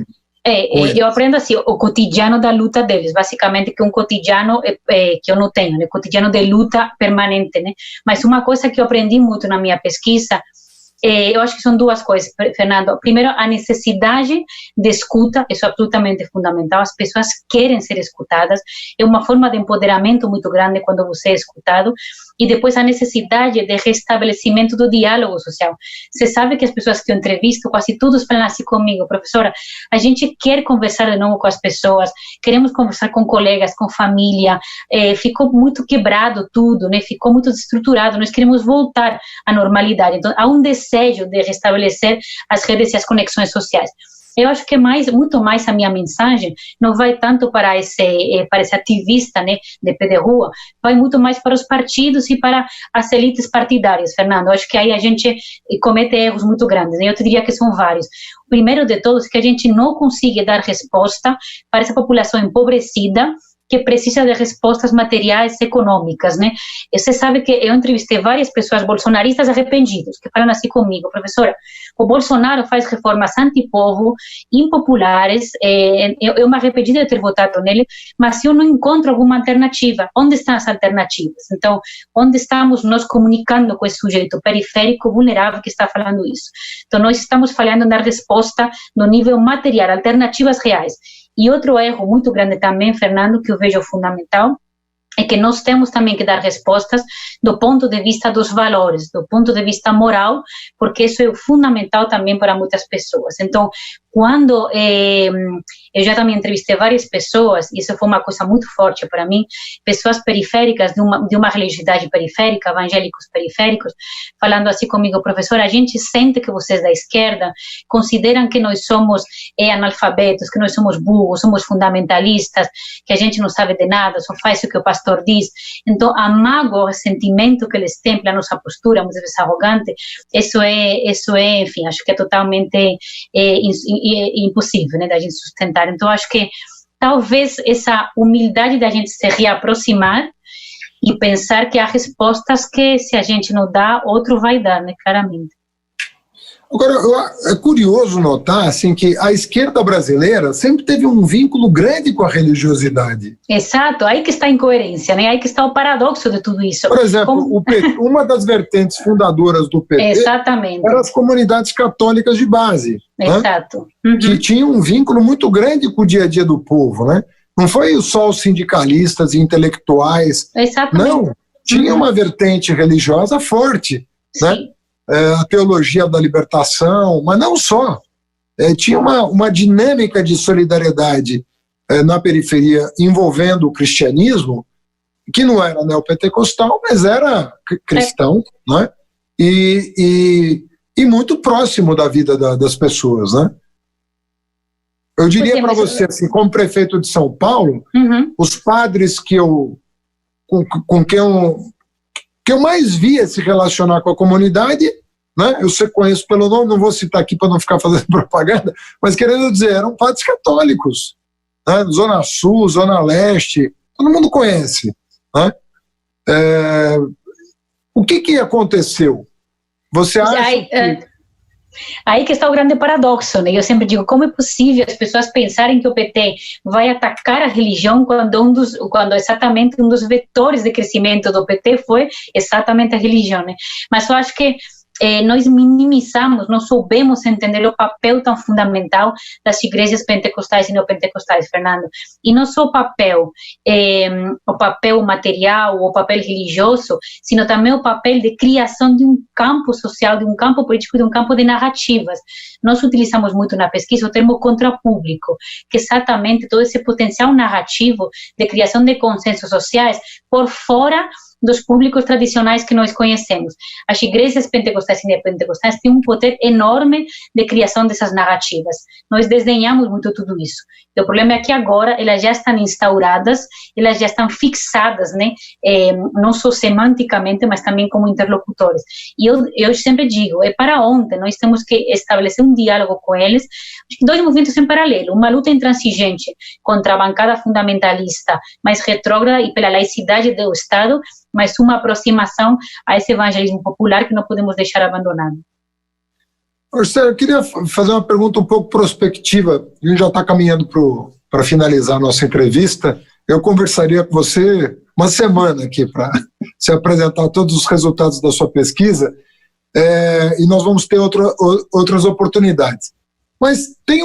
aprende? Eu aprendo assim, o cotidiano da luta deles, basicamente, que é um cotidiano que eu não tenho, né? Cotidiano de luta permanente, né? Mas uma coisa que eu aprendi muito na minha pesquisa, eu acho que são duas coisas, Fernando. Primeiro, a necessidade de escuta, isso é absolutamente fundamental, as pessoas querem ser escutadas, é uma forma de empoderamento muito grande quando você é escutado, e depois a necessidade de restabelecimento do diálogo social. Você sabe que as pessoas que eu entrevisto, quase todos falam assim comigo, professora, a gente quer conversar de novo com as pessoas, queremos conversar com colegas, com família, ficou muito quebrado tudo, né? Ficou muito desestruturado, nós queremos voltar à normalidade. Então, há um desejo de restabelecer as redes e as conexões sociais. Eu acho que muito mais a minha mensagem não vai tanto para esse ativista, né, de pé de rua, vai muito mais para os partidos e para as elites partidárias, Fernando. Eu acho que aí a gente comete erros muito grandes, né? Eu te diria que são vários. O primeiro de todos é que a gente não consegue dar resposta para essa população empobrecida, que precisa de respostas materiais econômicas, né? E você sabe que eu entrevistei várias pessoas bolsonaristas arrependidos, que falam assim comigo: professora, o Bolsonaro faz reformas anti-povo, impopulares, eu me arrependi de ter votado nele, mas eu não encontro alguma alternativa. Onde estão as alternativas? Então, onde estamos nós comunicando com esse sujeito periférico, vulnerável, que está falando isso? Então, nós estamos falhando na resposta no nível material, alternativas reais. E outro erro muito grande também, Fernando, que eu vejo fundamental, é que nós temos também que dar respostas do ponto de vista dos valores, do ponto de vista moral, porque isso é fundamental também para muitas pessoas. Então, quando eu já também entrevistei várias pessoas, e isso foi uma coisa muito forte para mim, pessoas periféricas, de uma religiosidade periférica, evangélicos periféricos, falando assim comigo: professor, a gente sente que vocês da esquerda consideram que nós somos analfabetos, que nós somos burros, somos fundamentalistas, que a gente não sabe de nada, só faz o que o pastor diz. Então, a mágoa, o ressentimento que eles têm pela nossa postura, muitas vezes arrogante, isso é, enfim, acho que é totalmente impossível, né, da gente sustentar. Então, acho que talvez essa humildade da gente se reaproximar e pensar que há respostas que, se a gente não dá, outro vai dar, né, claramente. Agora, é curioso notar assim, que a esquerda brasileira sempre teve um vínculo grande com a religiosidade. Exato, aí que está a incoerência, né? Aí que está o paradoxo de tudo isso. Por exemplo, o PT, uma das vertentes fundadoras do PT Exatamente. eram as comunidades católicas de base. Exato. Né? Uhum. Que tinham um vínculo muito grande com o dia a dia do povo, né? Não foi só os sindicalistas e intelectuais. Exatamente. Não, tinha uma vertente religiosa forte, né? A teologia da libertação, mas não só. Tinha uma dinâmica de solidariedade na periferia envolvendo o cristianismo, que não era neopentecostal, mas era cristão, né? E muito próximo da vida das pessoas, né? Eu diria para você, assim, como prefeito de São Paulo, os padres com quem eu mais via se relacionar com a comunidade, né? Eu conheço pelo nome, não vou citar aqui para não ficar fazendo propaganda, mas querendo dizer, eram padres católicos, né? Zona Sul, Zona Leste, todo mundo conhece, né? O que aconteceu? Você acha que... Aí que está o grande paradoxo, né? Eu sempre digo, como é possível as pessoas pensarem que o PT vai atacar a religião quando exatamente um dos vetores de crescimento do PT foi exatamente a religião, né? Mas eu acho que nós minimizamos, não soubemos entender o papel tão fundamental das igrejas pentecostais e neopentecostais, Fernando. E não só o papel material, o papel religioso, sino também o papel de criação de um campo social, de um campo político, de um campo de narrativas. Nós utilizamos muito na pesquisa o termo contrapúblico, que exatamente todo esse potencial narrativo de criação de consensos sociais por fora dos públicos tradicionais que nós conhecemos. As igrejas pentecostais e neopentecostais têm um poder enorme de criação dessas narrativas. Nós desdenhamos muito tudo isso. O problema é que agora elas já estão instauradas, elas já estão fixadas, né? Não só semanticamente, mas também como interlocutores. E eu sempre digo, para ontem, nós temos que estabelecer um diálogo com eles, dois movimentos em paralelo, uma luta intransigente contra a bancada fundamentalista, mais retrógrada e pela laicidade do Estado, mas uma aproximação a esse evangelismo popular que não podemos deixar abandonado. Marcelo, eu queria fazer uma pergunta um pouco prospectiva. A gente já está caminhando para finalizar a nossa entrevista. Eu conversaria com você uma semana aqui para se apresentar todos os resultados da sua pesquisa, e nós vamos ter outras oportunidades. Mas tem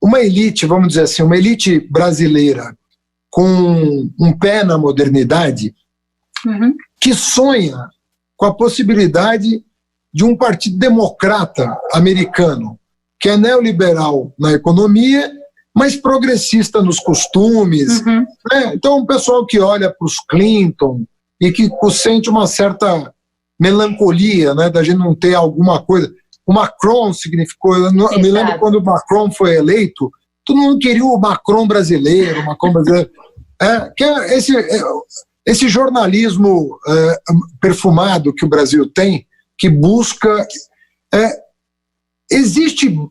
uma elite, vamos dizer assim, uma elite brasileira com um pé na modernidade, que sonha com a possibilidade de um partido democrata americano, que é neoliberal na economia, mas progressista nos costumes. Né? Então, um pessoal que olha para os Clinton e que sente uma certa melancolia, né, da gente não ter alguma coisa. O Macron significou... Eu me lembro quando o Macron foi eleito, todo mundo queria o Macron brasileiro, que é esse jornalismo perfumado que o Brasil tem, que busca... Existem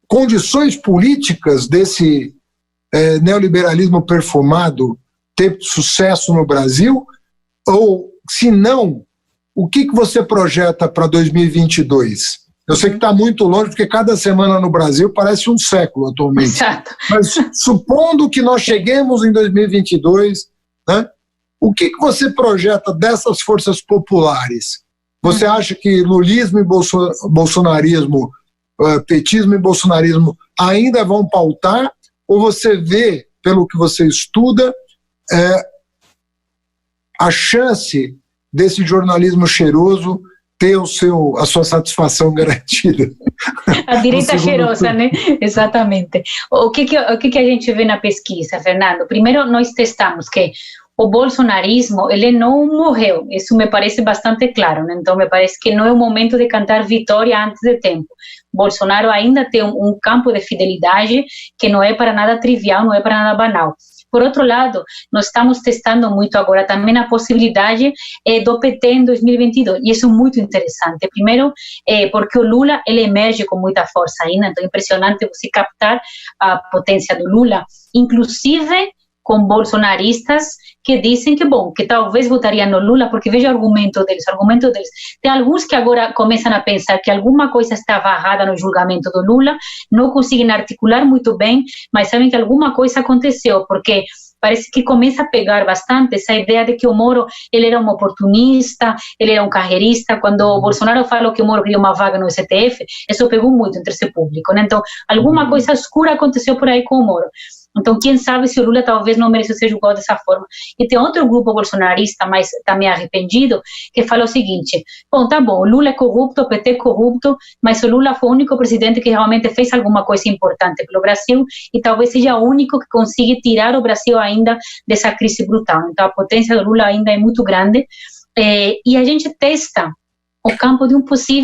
condições políticas desse neoliberalismo perfumado ter sucesso no Brasil? Ou, se não, o que você projeta para 2022? Eu sei que está muito longe, porque cada semana no Brasil parece um século atualmente. Exato. Mas supondo que nós cheguemos em 2022, né, o que você projeta dessas forças populares? Você acha que lulismo e bolsonarismo, petismo e bolsonarismo ainda vão pautar? Ou você vê, pelo que você estuda, a chance desse jornalismo cheiroso ter a sua satisfação garantida? A direita cheirosa, né? Exatamente. O que a gente vê na pesquisa, Fernando? Primeiro, nós testamos que o bolsonarismo, ele não morreu. Isso me parece bastante claro, né? Então, me parece que não é o momento de cantar vitória antes de tempo. Bolsonaro ainda tem um campo de fidelidade que não é para nada trivial, não é para nada banal. Por outro lado, nós estamos testando muito agora também a possibilidade do PT em 2022, e isso é muito interessante. Primeiro, porque o Lula, ele emerge com muita força ainda, então é impressionante você captar a potência do Lula, inclusive com bolsonaristas que dizem que talvez votariam no Lula, porque veja o argumento deles. Tem alguns que agora começam a pensar que alguma coisa estava errada no julgamento do Lula, não conseguem articular muito bem, mas sabem que alguma coisa aconteceu, porque parece que começa a pegar bastante essa ideia de que o Moro, ele era um oportunista, ele era um carreirista. Quando o Bolsonaro falou que o Moro queria uma vaga no STF, isso pegou muito entre esse público, né? Então, alguma coisa escura aconteceu por aí com o Moro. Então, quem sabe se o Lula talvez não mereça ser julgado dessa forma. E tem outro grupo bolsonarista, mas também arrependido, que fala o seguinte: tá bom, o Lula é corrupto, o PT é corrupto, mas o Lula foi o único presidente que realmente fez alguma coisa importante pelo Brasil e talvez seja o único que consiga tirar o Brasil ainda dessa crise brutal. Então, a potência do Lula ainda é muito grande, e a gente testa o campo de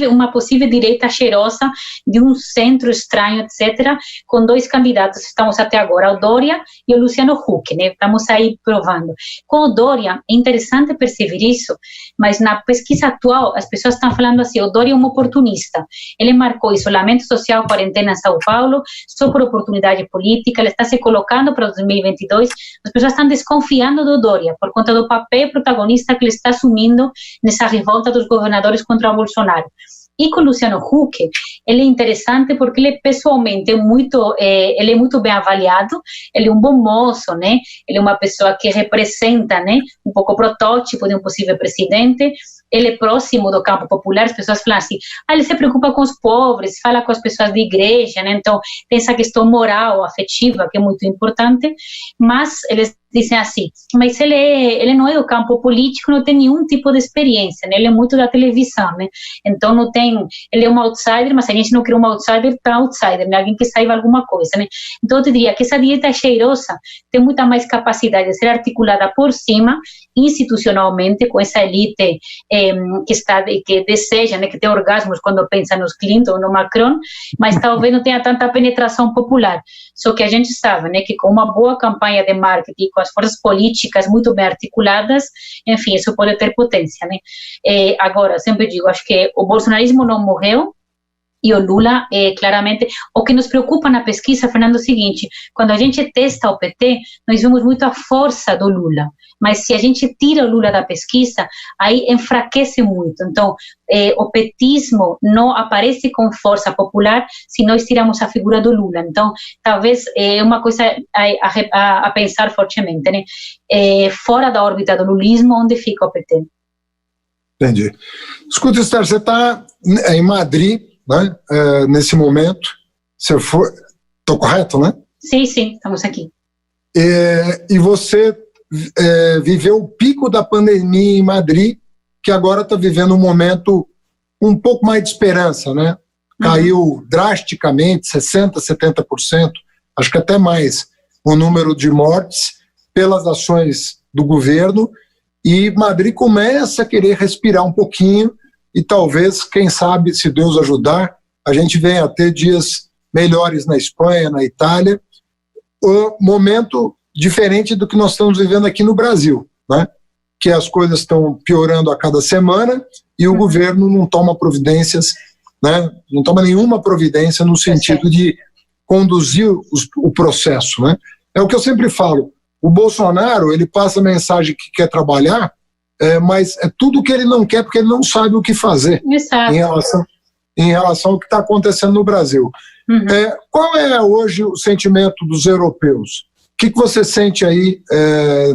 uma possível direita cheirosa, de um centro estranho, etc., com dois candidatos. Estamos até agora, o Dória e o Luciano Huck, né? Estamos aí provando. Com o Dória, é interessante perceber isso, mas na pesquisa atual, as pessoas estão falando assim: o Dória é um oportunista. Ele marcou isolamento social, quarentena em São Paulo, só por oportunidade política, ele está se colocando para 2022. As pessoas estão desconfiando do Dória, por conta do papel protagonista que ele está assumindo nessa revolta dos governadores contra o Bolsonaro. E com o Luciano Huck, ele é interessante porque ele pessoalmente ele é muito bem avaliado, ele é um bom moço, né? Ele é uma pessoa que representa, né, um pouco o protótipo de um possível presidente. Ele é próximo do campo popular. As pessoas falam assim: ele se preocupa com os pobres, fala com as pessoas da igreja, né? Então tem essa questão moral, afetiva, que é muito importante, mas eles dizem assim: mas ele não é do campo político, não tem nenhum tipo de experiência, né? Ele é muito da televisão, né? Então não tem, ele é um outsider, mas a gente não quer um outsider para outsider, né? Alguém que saiba alguma coisa, né? Então eu te diria que essa direita cheirosa tem muita mais capacidade de ser articulada por cima, institucionalmente, com essa elite que deseja, né, que tem orgasmos quando pensa nos Clinton, no Macron, mas talvez não tenha tanta penetração popular. Só que a gente sabe, né, que com uma boa campanha de marketing, com as forças políticas muito bem articuladas, enfim, isso pode ter potência, né? Agora, sempre digo, acho que o bolsonarismo não morreu, e o Lula, claramente, o que nos preocupa na pesquisa, Fernando, é o seguinte: quando a gente testa o PT, nós vemos muito a força do Lula, mas se a gente tira o Lula da pesquisa, aí enfraquece muito. Então, o petismo não aparece com força popular se nós tiramos a figura do Lula. Então, talvez é uma coisa a pensar fortemente, né? Fora da órbita do lulismo, onde fica o PT? Entendi. Escuta, Esther, você está em Madrid, né? Nesse momento, você foi, estou correto, né? Sim, estamos aqui. E você viveu o pico da pandemia em Madrid, que agora está vivendo um momento um pouco mais de esperança, né? Caiu drasticamente, 60%, 70%, acho que até mais, o número de mortes pelas ações do governo, e Madrid começa a querer respirar um pouquinho. E talvez, quem sabe, se Deus ajudar, a gente venha a ter dias melhores na Espanha, na Itália, um momento diferente do que nós estamos vivendo aqui no Brasil, né? Que as coisas estão piorando a cada semana e o governo não toma providências, né? Não toma nenhuma providência no sentido de conduzir o processo, né? É o que eu sempre falo, o Bolsonaro, ele passa a mensagem que quer trabalhar, mas é tudo que ele não quer porque ele não sabe o que fazer em relação ao que está acontecendo no Brasil. Uhum. Qual é hoje o sentimento dos europeus? O que você sente aí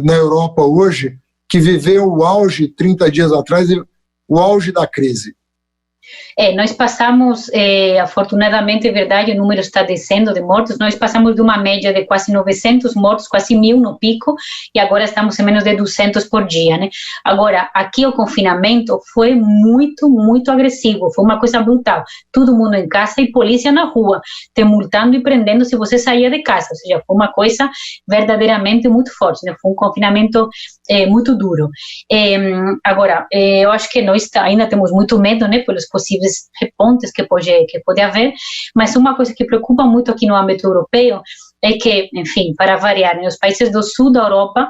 na Europa hoje, que viveu o auge 30 dias atrás, o auge da crise? Nós passamos, afortunadamente, é verdade, o número está descendo de mortos, nós passamos de uma média de quase 900 mortos, quase 1.000 no pico, e agora estamos em menos de 200 por dia, né? Agora, aqui o confinamento foi muito, muito agressivo, foi uma coisa brutal, todo mundo em casa e polícia na rua, te multando e prendendo se você saía de casa, ou seja, foi uma coisa verdadeiramente muito forte, né? Foi um confinamento muito duro. Agora, eu acho que nós ainda temos muito medo, né, pelos possíveis repontes que pode haver, mas uma coisa que preocupa muito aqui no âmbito europeu é que, enfim, para variar, né, os países do sul da Europa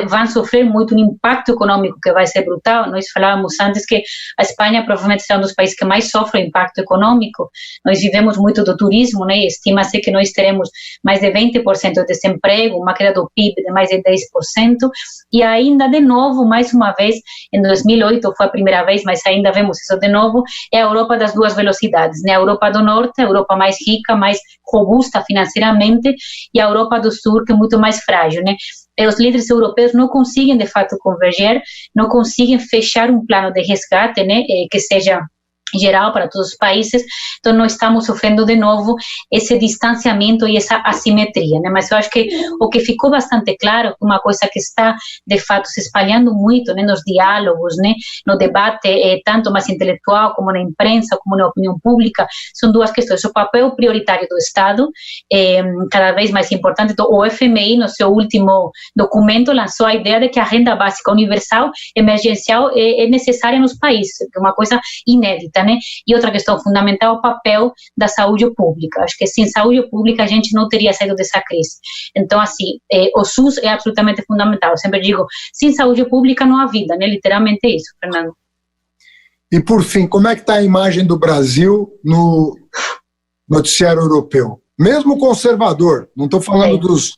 vão sofrer muito um impacto econômico que vai ser brutal. Nós falávamos antes que a Espanha provavelmente será um dos países que mais sofre o impacto econômico. Nós vivemos muito do turismo, né, e estima-se que nós teremos mais de 20% de desemprego, uma queda do PIB de mais de 10%, e ainda de novo, mais uma vez, em 2008 foi a primeira vez, mas ainda vemos isso de novo, é a Europa das duas velocidades, né, a Europa do Norte, a Europa mais rica, mais robusta financeiramente, e a Europa do Sul, que é muito mais frágil, né? Os líderes europeus não conseguem, de fato, converger, não conseguem fechar um plano de resgate, né, que seja geral para todos os países, então nós estamos sofrendo de novo esse distanciamento e essa assimetria, né? Mas eu acho que o que ficou bastante claro, uma coisa que está de fato se espalhando muito, né, nos diálogos, né, no debate tanto mais intelectual como na imprensa, como na opinião pública, são duas questões: o papel prioritário do Estado, cada vez mais importante. Então, o FMI, no seu último documento, lançou a ideia de que a renda básica universal emergencial é necessária nos países, que é uma coisa inédita, né? E outra questão fundamental, o papel da saúde pública. Acho que sem saúde pública a gente não teria saído dessa crise. Então, assim, o SUS é absolutamente fundamental. Eu sempre digo, sem saúde pública não há vida, né? Literalmente é isso, Fernando. E por fim, como é que está a imagem do Brasil no noticiário europeu? Mesmo conservador, não estou falando dos...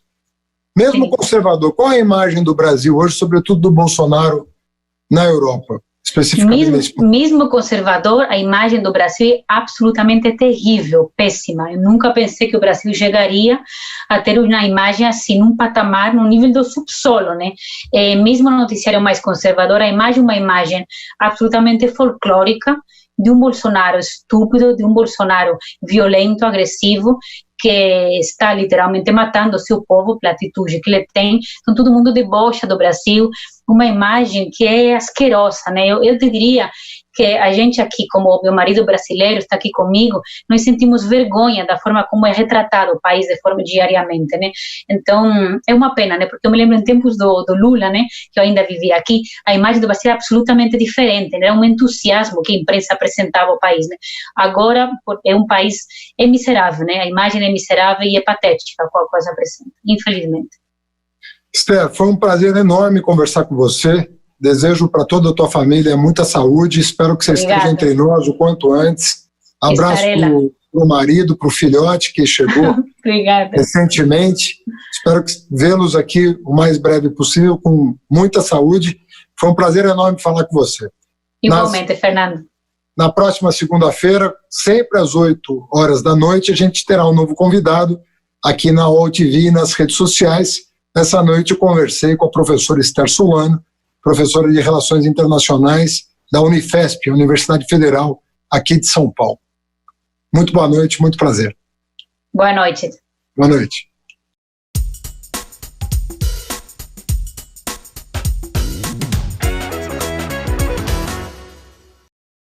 Mesmo conservador, qual é a imagem do Brasil hoje, sobretudo do Bolsonaro, na Europa? Mesmo conservador, a imagem do Brasil é absolutamente terrível, péssima. Eu nunca pensei que o Brasil chegaria a ter uma imagem assim, num patamar, no nível do subsolo, né? Mesmo no noticiário mais conservador, a imagem é uma imagem absolutamente folclórica de um Bolsonaro estúpido, de um Bolsonaro violento, agressivo, que está literalmente matando o seu povo pela atitude que ele tem. Então todo mundo debocha do Brasil, uma imagem que é asquerosa, né? Eu te diria que a gente aqui, como o meu marido brasileiro está aqui comigo, nós sentimos vergonha da forma como é retratado o país de forma diariamente, né? Então, é uma pena, né? Porque eu me lembro em tempos do Lula, né? Que eu ainda vivia aqui, a imagem do Brasil é absolutamente diferente, né? Era um entusiasmo que a imprensa apresentava ao país, né? Agora, é um país miserável, né? A imagem é miserável e é patética, qual coisa apresenta, infelizmente. Esther, foi um prazer enorme conversar com você. Desejo para toda a tua família muita saúde. Espero que você esteja entre nós o quanto antes. Abraço para o marido, para o filhote que chegou recentemente. Espero vê-los aqui o mais breve possível, com muita saúde. Foi um prazer enorme falar com você. Igualmente, Fernando. Na próxima segunda-feira, sempre às 8 horas da noite, a gente terá um novo convidado aqui na UOL TV e nas redes sociais. Essa noite eu conversei com a professora Esther Solano, professora de Relações Internacionais da Unifesp, Universidade Federal, aqui de São Paulo. Muito boa noite, muito prazer. Boa noite. Boa noite.